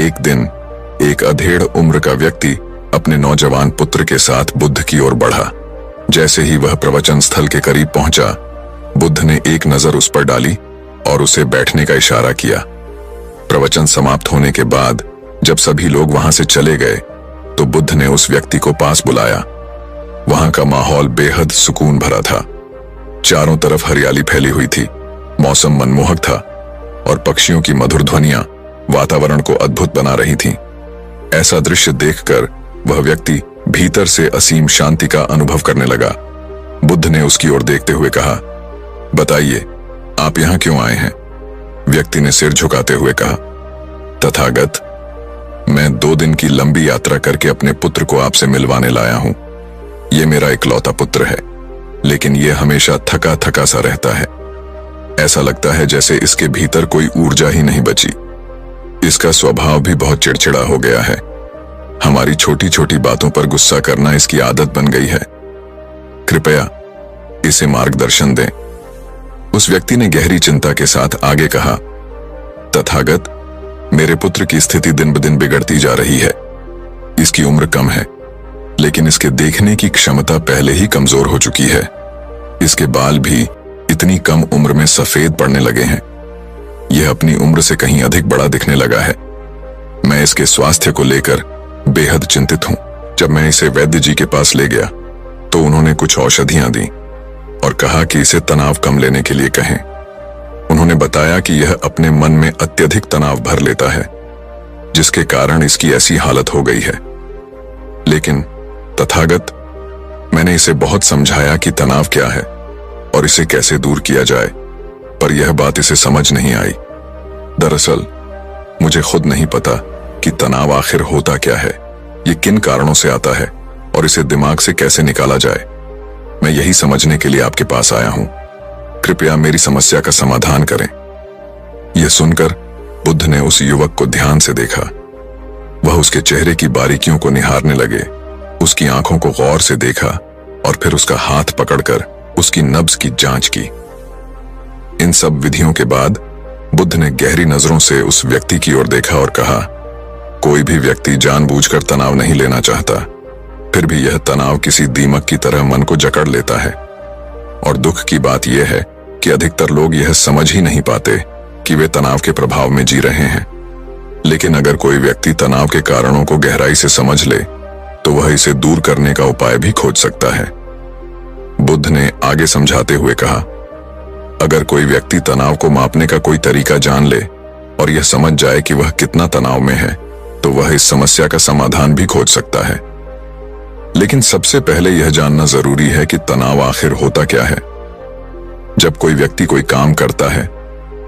एक दिन एक अधेड़ उम्र का व्यक्ति अपने नौजवान पुत्र के साथ बुद्ध की ओर बढ़ा। जैसे ही वह प्रवचन स्थल के करीब पहुंचा, बुद्ध ने एक नजर उस पर डाली और उसे बैठने का इशारा किया। प्रवचन समाप्त होने के बाद जब सभी लोग वहां से चले गए तो बुद्ध ने उस व्यक्ति को पास बुलाया। वहां का माहौल बेहद सुकून भरा था। चारों तरफ हरियाली फैली हुई थी, मौसम मनमोहक था और पक्षियों की मधुर ध्वनियां वातावरण को अद्भुत बना रही थीं। ऐसा दृश्य देखकर वह व्यक्ति भीतर से असीम शांति का अनुभव करने लगा। बुद्ध ने उसकी ओर देखते हुए कहा, बताइए, आप यहां क्यों आए हैं? व्यक्ति ने सिर झुकाते हुए कहा, तथागत, मैं 2 दिन की लंबी यात्रा करके अपने पुत्र को आपसे मिलवाने लाया हूं। यह मेरा इकलौता पुत्र है, लेकिन यह हमेशा थका थका सा रहता है। ऐसा लगता है जैसे इसके भीतर कोई ऊर्जा ही नहीं बची। इसका स्वभाव भी बहुत चिड़चिड़ा हो गया है। हमारी छोटी छोटी बातों पर गुस्सा करना इसकी आदत बन गई है। कृपया इसे मार्गदर्शन दें। उस व्यक्ति ने गहरी चिंता के साथ आगे कहा, तथागत, मेरे पुत्र की स्थिति दिन ब दिन बिगड़ती जा रही है। इसकी उम्र कम है, लेकिन इसके देखने की क्षमता पहले ही कमजोर हो चुकी है। इसके बाल भी इतनी कम उम्र में सफेद पड़ने लगे हैं। यह अपनी उम्र से कहीं अधिक बड़ा दिखने लगा है। मैं इसके स्वास्थ्य को लेकर बेहद चिंतित हूं। जब मैं इसे वैद्य जी के पास ले गया तो उन्होंने कुछ औषधियां दी और कहा कि इसे तनाव कम लेने के लिए कहें। उन्होंने बताया कि यह अपने मन में अत्यधिक तनाव भर लेता है, जिसके कारण इसकी ऐसी हालत हो गई है। लेकिन तथागत, मैंने इसे बहुत समझाया कि तनाव क्या है और इसे कैसे दूर किया जाए, पर यह बात इसे समझ नहीं आई। दरअसल मुझे खुद नहीं पता कि तनाव आखिर होता क्या है, ये किन कारणों से आता है और इसे दिमाग से कैसे निकाला जाए। मैं यही समझने के लिए आपके पास आया हूं। कृपया मेरी समस्या का समाधान करें। यह सुनकर बुद्ध ने उस युवक को ध्यान से देखा। वह उसके चेहरे की बारीकियों को निहारने लगे, उसकी आंखों को गौर से देखा और फिर उसका हाथ पकड़कर उसकी नब्ज की जांच की। इन सब विधियों के बाद बुद्ध ने गहरी नजरों से उस व्यक्ति की ओर देखा और कहा, कोई भी व्यक्ति जानबूझकर तनाव नहीं लेना चाहता, फिर भी यह तनाव किसी दीमक की तरह मन को जकड़ लेता है। और दुख की बात यह है कि अधिकतर लोग यह समझ ही नहीं पाते कि वे तनाव के प्रभाव में जी रहे हैं। लेकिन अगर कोई व्यक्ति तनाव के कारणों को गहराई से समझ ले तो वह इसे दूर करने का उपाय भी खोज सकता है। बुद्ध ने आगे समझाते हुए कहा, अगर कोई व्यक्ति तनाव को मापने का कोई तरीका जान ले और यह समझ जाए कि वह कितना तनाव में है, तो वह इस समस्या का समाधान भी खोज सकता है। लेकिन सबसे पहले यह जानना जरूरी है कि तनाव आखिर होता क्या है। जब कोई व्यक्ति कोई काम करता है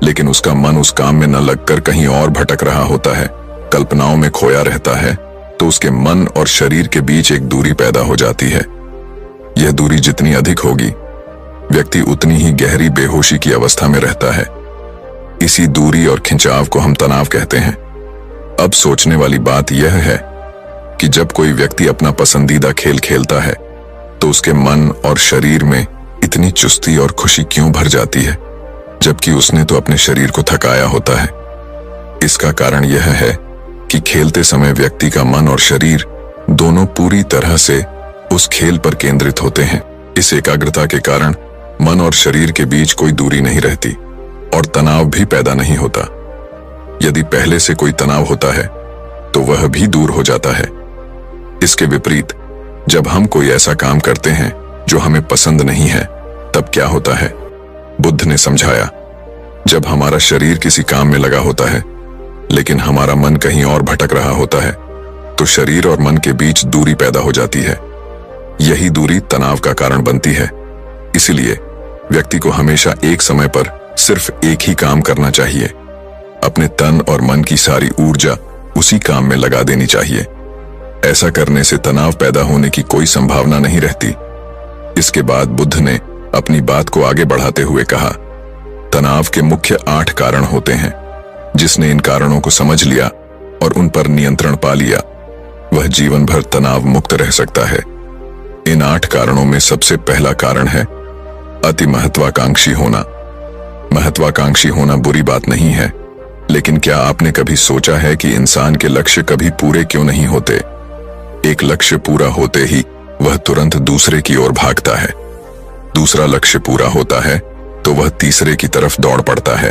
लेकिन उसका मन उस काम में न लगकर कहीं और भटक रहा होता है, कल्पनाओं में खोया रहता है, तो उसके मन और शरीर के बीच एक दूरी पैदा हो जाती है। यह दूरी जितनी अधिक होगी, व्यक्ति उतनी ही गहरी बेहोशी की अवस्था में रहता है। इसी दूरी और खिंचाव को हम तनाव कहते हैं। अब सोचने वाली बात यह है कि जब कोई व्यक्ति अपना पसंदीदा खेल खेलता है तो उसके मन और शरीर में इतनी चुस्ती और खुशी क्यों भर जाती है, जबकि उसने तो अपने शरीर को थकाया होता है। इसका कारण यह है कि खेलते समय व्यक्ति का मन और शरीर दोनों पूरी तरह से उस खेल पर केंद्रित होते हैं। इस एकाग्रता के कारण मन और शरीर के बीच कोई दूरी नहीं रहती और तनाव भी पैदा नहीं होता। यदि पहले से कोई तनाव होता है तो वह भी दूर हो जाता है। इसके विपरीत जब हम कोई ऐसा काम करते हैं जो हमें पसंद नहीं है, तब क्या होता है? बुद्ध ने समझाया, जब हमारा शरीर किसी काम में लगा होता है लेकिन हमारा मन कहीं और भटक रहा होता है, तो शरीर और मन के बीच दूरी पैदा हो जाती है। यही दूरी तनाव का कारण बनती है। इसलिए व्यक्ति को हमेशा एक समय पर सिर्फ एक ही काम करना चाहिए। अपने तन और मन की सारी ऊर्जा उसी काम में लगा देनी चाहिए। ऐसा करने से तनाव पैदा होने की कोई संभावना नहीं रहती। इसके बाद बुद्ध ने अपनी बात को आगे बढ़ाते हुए कहा, तनाव के मुख्य 8 कारण होते हैं। जिसने इन कारणों को समझ लिया और उन पर नियंत्रण पा लिया, वह जीवन भर तनाव मुक्त रह सकता है। इन 8 कारणों में सबसे पहला कारण है अति महत्वाकांक्षी होना। महत्वाकांक्षी होना बुरी बात नहीं है, लेकिन क्या आपने कभी सोचा है कि इंसान के लक्ष्य कभी पूरे क्यों नहीं होते? एक लक्ष्य पूरा होते ही वह तुरंत दूसरे की ओर भागता है। दूसरा लक्ष्य पूरा होता है तो वह तीसरे की तरफ दौड़ पड़ता है।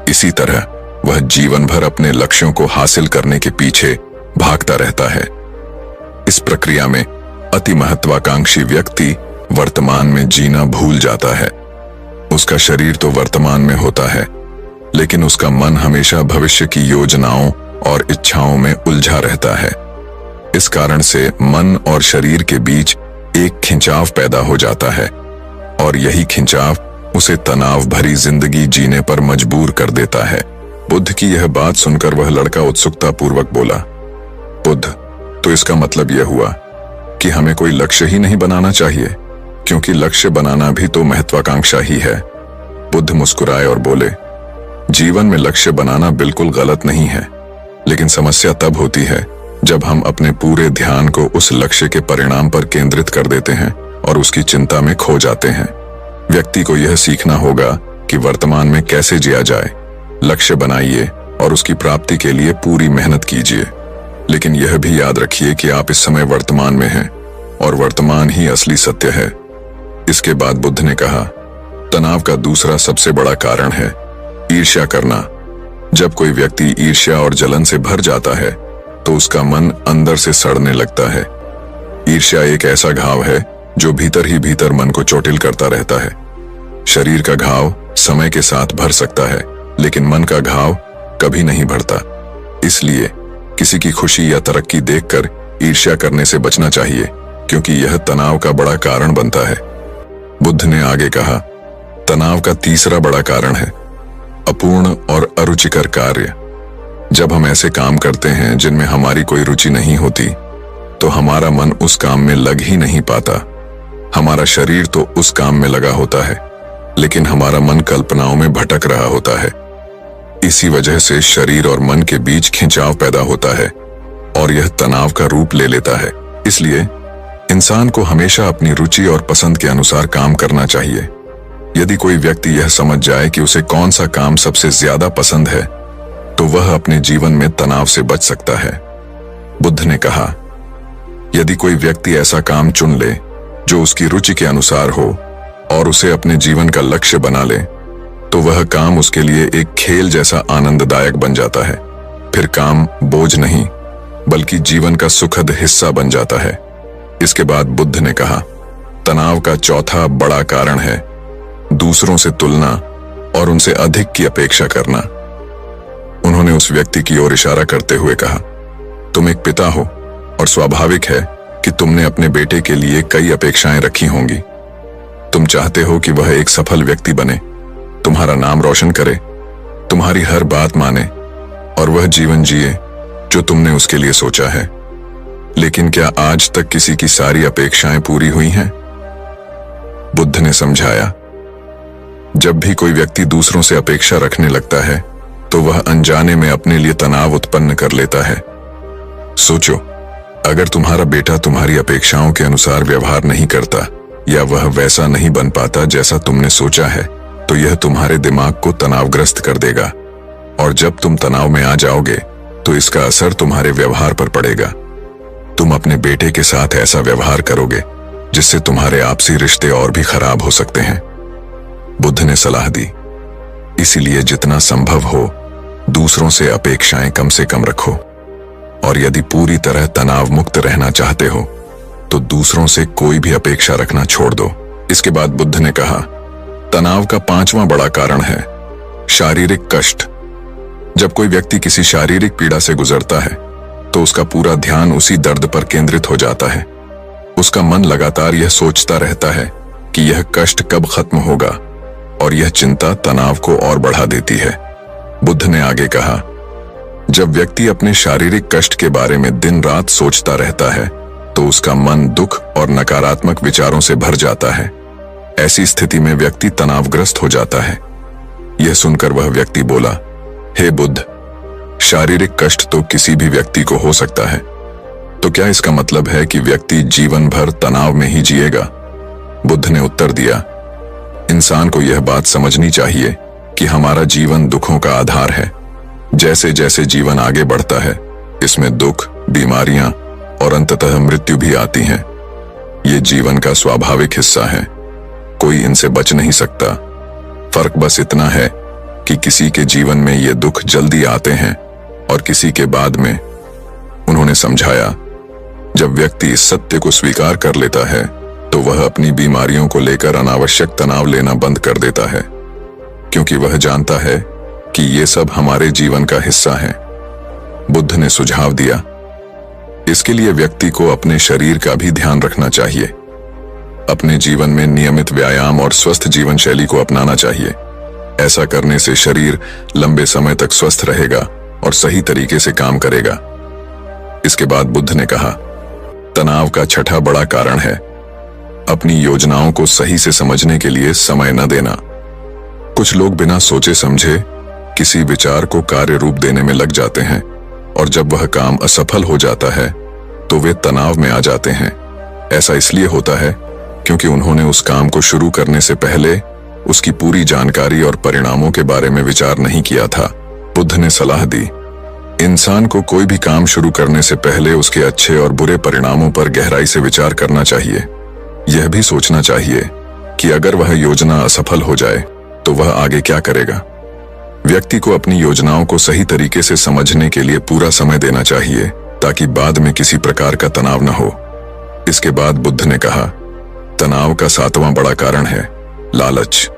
इसी तरह वह जीवन भर अपने लक्ष्यों को हासिल करने के पीछे भागता रहता है। इस प्रक्रिया में अति महत्वाकांक्षी व्यक्ति वर्तमान में जीना भूल जाता है। उसका शरीर तो वर्तमान में होता है, लेकिन उसका मन हमेशा भविष्य की योजनाओं और इच्छाओं में उलझा रहता है। इस कारण से मन और शरीर के बीच एक खिंचाव पैदा हो जाता है और यही खिंचाव उसे तनाव भरी जिंदगी जीने पर मजबूर कर देता है। बुद्ध की यह बात सुनकर वह लड़का उत्सुकता पूर्वक बोला, बुद्ध, तो इसका मतलब यह हुआ कि हमें कोई लक्ष्य ही नहीं बनाना चाहिए, क्योंकि लक्ष्य बनाना भी तो महत्वाकांक्षा ही है। बुद्ध मुस्कुराए और बोले, जीवन में लक्ष्य बनाना बिल्कुल गलत नहीं है, लेकिन समस्या तब होती है जब हम अपने पूरे ध्यान को उस लक्ष्य के परिणाम पर केंद्रित कर देते हैं और उसकी चिंता में खो जाते हैं। व्यक्ति को यह सीखना होगा कि वर्तमान में कैसे जिया जाए। लक्ष्य बनाइए और उसकी प्राप्ति के लिए पूरी मेहनत कीजिए, लेकिन यह भी याद रखिए कि आप इस समय वर्तमान में हैं और वर्तमान ही असली सत्य है। इसके बाद बुद्ध ने कहा, तनाव का दूसरा सबसे बड़ा कारण है ईर्ष्या करना। जब कोई व्यक्ति ईर्ष्या और जलन से भर जाता है तो उसका मन अंदर से सड़ने लगता है। ईर्ष्या एक ऐसा घाव है जो भीतर ही भीतर मन को चोटिल करता रहता है। शरीर का घाव समय के साथ भर सकता है, लेकिन मन का घाव कभी नहीं भरता। इसलिए किसी की खुशी या तरक्की देखकर ईर्ष्या करने से बचना चाहिए, क्योंकि यह तनाव का बड़ा कारण बनता है। बुद्ध ने आगे कहा, तनाव का तीसरा बड़ा कारण है अपूर्ण और अरुचिकर कार्य। जब हम ऐसे काम करते हैं जिनमें हमारी कोई रुचि नहीं होती, तो हमारा मन उस काम में लग ही नहीं पाता। हमारा शरीर तो उस काम में लगा होता है, लेकिन हमारा मन कल्पनाओं में भटक रहा होता है। इसी वजह से शरीर और मन के बीच खिंचाव पैदा होता है और यह तनाव का रूप ले लेता है। इसलिए इंसान को हमेशा अपनी रुचि और पसंद के अनुसार काम करना चाहिए। यदि कोई व्यक्ति यह समझ जाए कि उसे कौन सा काम सबसे ज्यादा पसंद है, तो वह अपने जीवन में तनाव से बच सकता है। बुद्ध ने कहा, यदि कोई व्यक्ति ऐसा काम चुन ले जो उसकी रुचि के अनुसार हो और उसे अपने जीवन का लक्ष्य बना ले, तो वह काम उसके लिए एक खेल जैसा आनंददायक बन जाता है। फिर काम बोझ नहीं, बल्कि जीवन का सुखद हिस्सा बन जाता है। इसके बाद बुद्ध ने कहा, तनाव का चौथा बड़ा कारण है दूसरों से तुलना और उनसे अधिक की अपेक्षा करना। उन्होंने उस व्यक्ति की ओर इशारा करते हुए कहा, तुम एक पिता हो और स्वाभाविक है कि तुमने अपने बेटे के लिए कई अपेक्षाएं रखी होंगी। तुम चाहते हो कि वह एक सफल व्यक्ति बने, तुम्हारा नाम रोशन करे, तुम्हारी हर बात माने और वह जीवन जिए जो तुमने उसके लिए सोचा है। लेकिन क्या आज तक किसी की सारी अपेक्षाएं पूरी हुई हैं? बुद्ध ने समझाया, जब भी कोई व्यक्ति दूसरों से अपेक्षा रखने लगता है तो वह अनजाने में अपने लिए तनाव उत्पन्न कर लेता है। सोचो, अगर तुम्हारा बेटा तुम्हारी अपेक्षाओं के अनुसार व्यवहार नहीं करता या वह वैसा नहीं बन पाता जैसा तुमने सोचा है, तो यह तुम्हारे दिमाग को तनावग्रस्त कर देगा और जब तुम तनाव में आ जाओगे तो इसका असर तुम्हारे व्यवहार पर पड़ेगा। तुम अपने बेटे के साथ ऐसा व्यवहार करोगे जिससे तुम्हारे आपसी रिश्ते और भी खराब हो सकते हैं। बुद्ध ने सलाह दी, इसीलिए जितना संभव हो दूसरों से अपेक्षाएं कम से कम रखो और यदि पूरी तरह तनाव मुक्त रहना चाहते हो तो दूसरों से कोई भी अपेक्षा रखना छोड़ दो। इसके बाद बुद्ध ने कहा, तनाव का पांचवां बड़ा कारण है शारीरिक कष्ट। जब कोई व्यक्ति किसी शारीरिक पीड़ा से गुजरता है तो उसका पूरा ध्यान उसी दर्द पर केंद्रित हो जाता है। उसका मन लगातार यह सोचता रहता है कि यह कष्ट कब खत्म होगा और यह चिंता तनाव को और बढ़ा देती है। बुद्ध ने आगे कहा, जब व्यक्ति अपने शारीरिक कष्ट के बारे में दिन रात सोचता रहता है तो उसका मन दुख और नकारात्मक विचारों से भर जाता है। ऐसी स्थिति में व्यक्ति तनावग्रस्त हो जाता है। यह सुनकर वह व्यक्ति बोला, हे बुद्ध, शारीरिक कष्ट तो किसी भी व्यक्ति को हो सकता है, तो क्या इसका मतलब है कि व्यक्ति जीवन भर तनाव में ही जिएगा? बुद्ध ने उत्तर दिया, इंसान को यह बात समझनी चाहिए कि हमारा जीवन दुखों का आधार है जैसे जैसे जीवन आगे बढ़ता है, इसमें दुख, बीमारियां और अंततः मृत्यु भी आती हैं। ये जीवन का स्वाभाविक हिस्सा है, कोई इनसे बच नहीं सकता। फर्क बस इतना है कि किसी के जीवन में ये दुख जल्दी आते हैं और किसी के बाद में। उन्होंने समझाया, जब व्यक्ति इस सत्य को स्वीकार कर लेता है तो वह अपनी बीमारियों को लेकर अनावश्यक तनाव लेना बंद कर देता है, क्योंकि वह जानता है कि ये सब हमारे जीवन का हिस्सा है। बुद्ध ने सुझाव दिया, इसके लिए व्यक्ति को अपने शरीर का भी ध्यान रखना चाहिए। अपने जीवन में नियमित व्यायाम और स्वस्थ जीवन शैली को अपनाना चाहिए। ऐसा करने से शरीर लंबे समय तक स्वस्थ रहेगा और सही तरीके से काम करेगा। इसके बाद बुद्ध ने कहा, तनाव का छठा बड़ा कारण है अपनी योजनाओं को सही से समझने के लिए समय न देना। कुछ लोग बिना सोचे समझे किसी विचार को कार्य रूप देने में लग जाते हैं और जब वह काम असफल हो जाता है तो वे तनाव में आ जाते हैं। ऐसा इसलिए होता है क्योंकि उन्होंने उस काम को शुरू करने से पहले उसकी पूरी जानकारी और परिणामों के बारे में विचार नहीं किया था। बुद्ध ने सलाह दी, इंसान को कोई भी काम शुरू करने से पहले उसके अच्छे और बुरे परिणामों पर गहराई से विचार करना चाहिए। यह भी सोचना चाहिए कि अगर वह योजना असफल हो जाए तो वह आगे क्या करेगा। व्यक्ति को अपनी योजनाओं को सही तरीके से समझने के लिए पूरा समय देना चाहिए ताकि बाद में किसी प्रकार का तनाव न हो। इसके बाद बुद्ध ने कहा, तनाव का सातवां बड़ा कारण है लालच।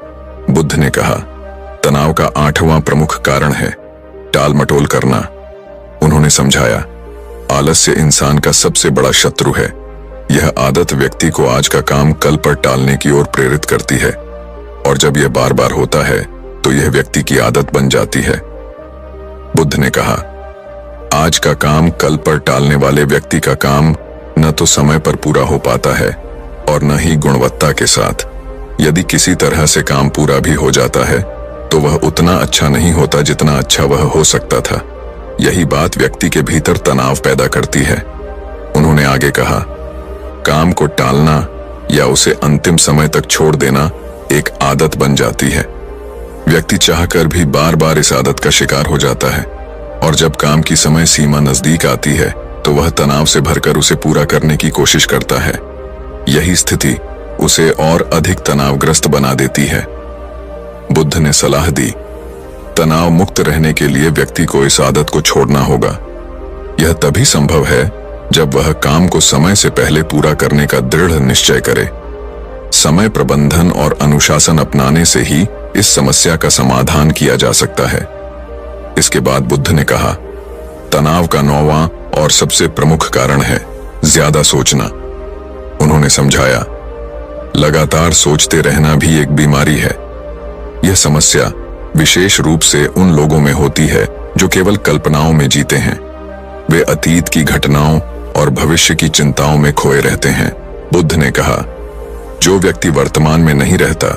बुद्ध ने कहा, तनाव का आठवां प्रमुख कारण है टाल मटोल करना। उन्होंने समझाया, आलस्य इंसान का सबसे बड़ा शत्रु है। यह आदत व्यक्ति को आज का काम कल पर टालने की ओर प्रेरित करती है और जब यह बार बार होता है तो यह व्यक्ति की आदत बन जाती है। बुद्ध ने कहा, आज का काम कल पर टालने वाले व्यक्ति का काम न तो समय पर पूरा हो पाता है और न ही गुणवत्ता के साथ। यदि किसी तरह से काम पूरा भी हो जाता है तो वह उतना अच्छा नहीं होता जितना अच्छा वह हो सकता था। यही बात व्यक्ति के भीतर तनाव पैदा करती है। उन्होंने आगे कहा, काम को टालना या उसे अंतिम समय तक छोड़ देना एक आदत बन जाती है। व्यक्ति चाहकर भी बार बार इस आदत का शिकार हो जाता है और जब काम की समय सीमा नजदीक आती है तो वह तनाव से भरकर उसे पूरा करने की कोशिश करता है। यही स्थिति उसे और अधिक तनावग्रस्त बना देती है। बुद्ध ने सलाह दी, तनाव मुक्त रहने के लिए व्यक्ति को इस आदत को छोड़ना होगा। यह तभी संभव है जब वह काम को समय से पहले पूरा करने का दृढ़ निश्चय करे। समय प्रबंधन और अनुशासन अपनाने से ही इस समस्या का समाधान किया जा सकता है। इसके बाद बुद्ध ने कहा, तनाव का नौवां और सबसे प्रमुख कारण है ज्यादा सोचना। उन्होंने समझाया, लगातार सोचते रहना भी एक बीमारी है। यह समस्या विशेष रूप से उन लोगों में होती है जो केवल कल्पनाओं में जीते हैं। वे अतीत की घटनाओं और भविष्य की चिंताओं में खोए रहते हैं। बुद्ध ने कहा, जो व्यक्ति वर्तमान में नहीं रहता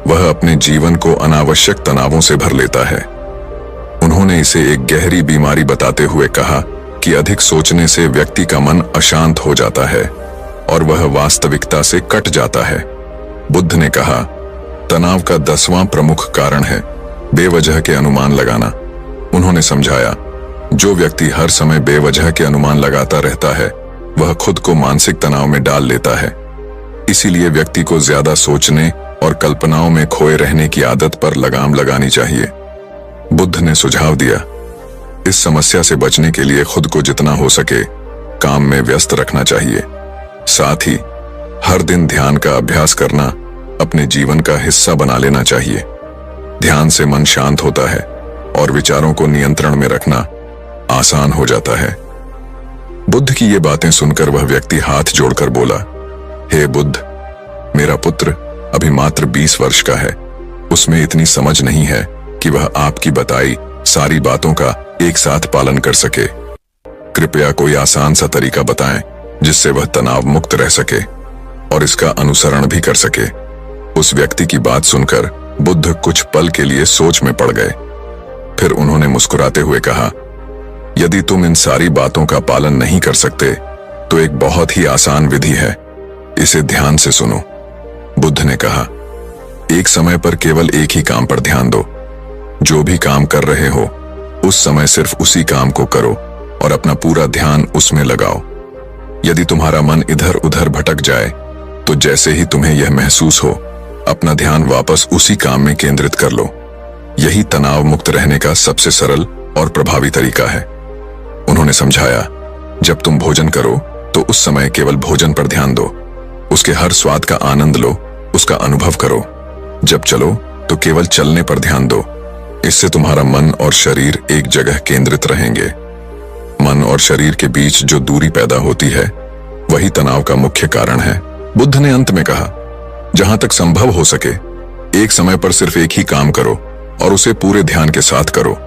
वह अपने जीवन को अनावश्यक तनावों से भर लेता है। उन्होंने इसे एक गहरी बीमारी बताते हुए कहा कि अधिक सोचने से व्यक्ति का मन अशांत हो जाता है और वह वास्तविकता से कट जाता है। बुद्ध ने कहा, तनाव का 10वां प्रमुख कारण है बेवजह के अनुमान लगाना। उन्होंने समझाया, जो व्यक्ति हर समय बेवजह के अनुमान लगाता रहता है वह खुद को मानसिक तनाव में डाल लेता है। इसीलिए व्यक्ति को ज्यादा सोचने और कल्पनाओं में खोए रहने की आदत पर लगाम लगानी चाहिए। बुद्ध ने सुझाव दिया, इस समस्या से बचने के लिए खुद को जितना हो सके काम में व्यस्त रखना चाहिए। साथ ही हर दिन ध्यान का अभ्यास करना अपने जीवन का हिस्सा बना लेना चाहिए। ध्यान से मन शांत होता है और विचारों को नियंत्रण में रखना आसान हो जाता है। बुद्ध की ये बातें सुनकर वह व्यक्ति हाथ जोड़कर बोला, हे बुद्ध, मेरा पुत्र अभी मात्र 20 वर्ष का है। उसमें इतनी समझ नहीं है कि वह आपकी बताई सारी बातों का एक साथ पालन कर सके। कृपया कोई आसान सा तरीका बताएं जिससे वह तनाव मुक्त रह सके और इसका अनुसरण भी कर सके। उस व्यक्ति की बात सुनकर बुद्ध कुछ पल के लिए सोच में पड़ गए। फिर उन्होंने मुस्कुराते हुए कहा, यदि तुम इन सारी बातों का पालन नहीं कर सकते तो एक बहुत ही आसान विधि है, इसे ध्यान से सुनो। बुद्ध ने कहा, एक समय पर केवल एक ही काम पर ध्यान दो। जो भी काम कर रहे हो उस समय सिर्फ उसी काम को करो और अपना पूरा ध्यान उसमें लगाओ। यदि तुम्हारा मन इधर उधर भटक जाए तो जैसे ही तुम्हें यह महसूस हो, अपना ध्यान वापस उसी काम में केंद्रित कर लो। यही तनाव मुक्त रहने का सबसे सरल और प्रभावी तरीका है। उन्होंने समझाया, जब तुम भोजन करो तो उस समय केवल भोजन पर ध्यान दो, उसके हर स्वाद का आनंद लो, उसका अनुभव करो। जब चलो तो केवल चलने पर ध्यान दो। इससे तुम्हारा मन और शरीर एक जगह केंद्रित रहेंगे। मन और शरीर के बीच जो दूरी पैदा होती है वही तनाव का मुख्य कारण है। बुद्ध ने अंत में कहा, जहां तक संभव हो सके एक समय पर सिर्फ एक ही काम करो और उसे पूरे ध्यान के साथ करो।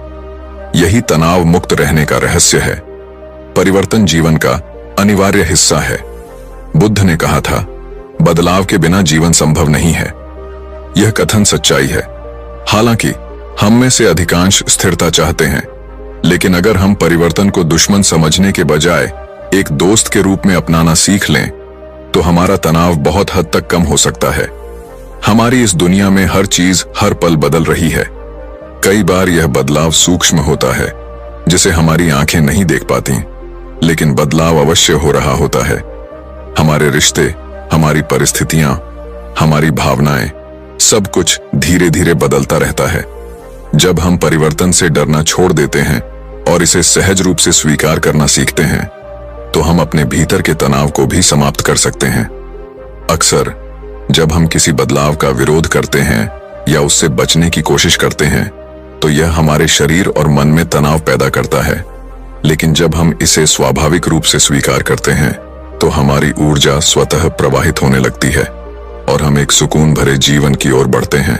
यही तनाव मुक्त रहने का रहस्य है। परिवर्तन जीवन का अनिवार्य हिस्सा है। बुद्ध ने कहा था, बदलाव के बिना जीवन संभव नहीं है। यह कथन सच्चाई है। हालांकि हम में से अधिकांश स्थिरता चाहते हैं, लेकिन अगर हम परिवर्तन को दुश्मन समझने के बजाय एक दोस्त के रूप में अपनाना सीख लें तो हमारा तनाव बहुत हद तक कम हो सकता है। हमारी इस दुनिया में हर चीज हर पल बदल रही है। कई बार यह बदलाव सूक्ष्म होता है, जिसे हमारी आंखें नहीं देख पाती, लेकिन बदलाव अवश्य हो रहा होता है। हमारे रिश्ते, हमारी परिस्थितियां, हमारी भावनाएं, सब कुछ धीरे धीरे बदलता रहता है। जब हम परिवर्तन से डरना छोड़ देते हैं और इसे सहज रूप से स्वीकार करना सीखते हैं तो हम अपने भीतर के तनाव को भी समाप्त कर सकते हैं। अक्सर जब हम किसी बदलाव का विरोध करते हैं या उससे बचने की कोशिश करते हैं तो यह हमारे शरीर और मन में तनाव पैदा करता है। लेकिन जब हम इसे स्वाभाविक रूप से स्वीकार करते हैं तो हमारी ऊर्जा स्वतः प्रवाहित होने लगती है और हम एक सुकून भरे जीवन की ओर बढ़ते हैं।